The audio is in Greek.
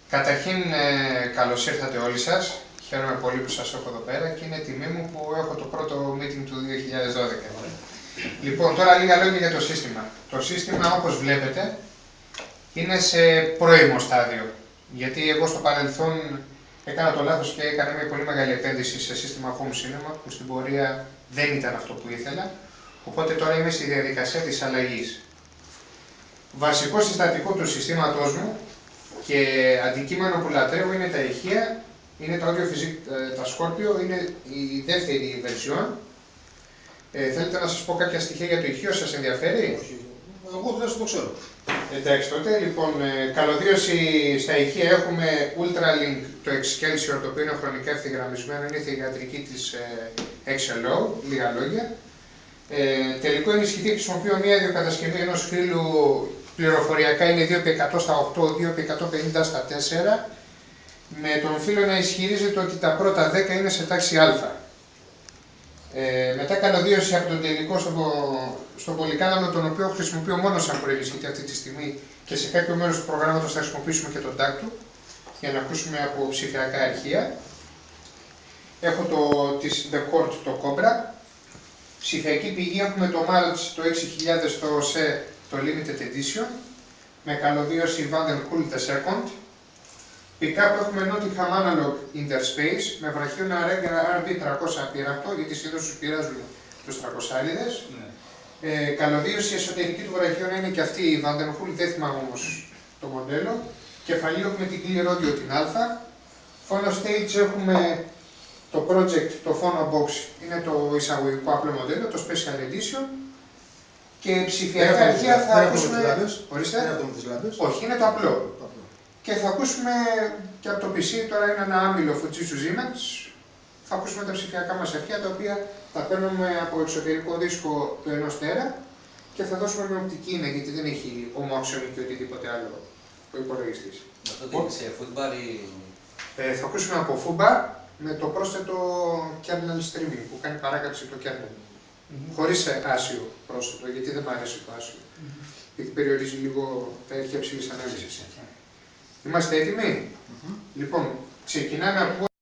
Καταρχήν, καλώς ήρθατε όλοι σας. Χαίρομαι πολύ που σας έχω εδώ πέρα και είναι τιμή μου που έχω το πρώτο meeting του 2012. Λοιπόν, τώρα λίγα λόγια για το σύστημα. Το σύστημα, όπως βλέπετε, είναι σε πρώιμο στάδιο. Γιατί εγώ στο παρελθόν έκανα το λάθος και έκανα μια πολύ μεγάλη επένδυση σε σύστημα home cinema που στην πορεία δεν ήταν αυτό που ήθελα. Οπότε τώρα είμαι στη διαδικασία της αλλαγής. Βασικό συστατικό του συστήματός μου και αντικείμενο που λατρεύω είναι τα ηχεία, είναι το Audiophysic, τα Scorpio, είναι η δεύτερη version. Θέλετε να σας πω κάποια στοιχεία για το ηχείο, σας ενδιαφέρει? Όχι. Εγώ δεν το ξέρω. Εντάξει τότε, λοιπόν, καλωδίωση στα ηχεία έχουμε Ultralink, το Excelsior, το οποίο είναι χρονικά ευθυγραμμισμένο, είναι η θηγατρική της XLO, λίγα λόγια. Τελικό ενισχυτή χρησιμοποιώ μια ιδιοκατασκευή ενός φύλου, πληροφοριακά είναι 2x100 στα 8, 2x150 στα 4, με τον φύλο να ισχυρίζεται ότι τα πρώτα 10 είναι σε τάξη α. Μετά καλωδίωση από τον τελικό στον πολυκάναλο, τον οποίο χρησιμοποιώ μόνο σαν προενισχυτή αυτή τη στιγμή και σε κάποιο μέρος του προγράμματος θα χρησιμοποιήσουμε και τον tag του για να ακούσουμε από ψηφιακά αρχεία. Έχω της The Court, το Cobra. Ψηφιακή πηγή έχουμε το March το 6000 το OSE, το Limited Edition, με καλωδίωση Vanderpool the Second. Pick-up έχουμε Nottingham Analog Interspace, με βραχίωνα RB300 πειρακτό, γιατί συνήθως τους πειράζουν τους 300'. Καλωδίωση εσωτερική του βραχίωνα είναι και αυτή η Vanderpool, δεν θυμάμαι όμως το μοντέλο. Κεφαλή έχουμε την Clear Audio την Α. Phono Stage έχουμε το project, το Phono Box, είναι το εισαγωγικό απλό μοντέλο, το Special Edition. Και ψηφιακά αρχεία θα ακούσουμε... Ορίστε. Δεν έχουμε τις λάμπες. Όχι, είναι το απλό. Και θα ακούσουμε και από το PC, τώρα είναι ένα άμυλο Fujitsu Siemens. Θα ακούσουμε τα ψηφιακά μας αρχεία, τα οποία τα παίρνουμε από εξωτερικό δίσκο του 1 τέρα και θα δώσουμε με οπτική είναι, γιατί δεν έχει ομόξιον και οτιδήποτε άλλο ο υπολογιστής. Αυτό τι είναι σε footbar ή... Θα ακούσουμε από FUBAR με το πρόσθετο kernel streaming που κάνει παράκαψη το kernel. Χωρίς άσιο πρόσθετο, γιατί δεν μου αρέσει το άσιο. Γιατί περιορίζει λίγο τα αρχεία ψηλής ανάλυσης. Είμαστε έτοιμοι? Λοιπόν, ξεκινάμε από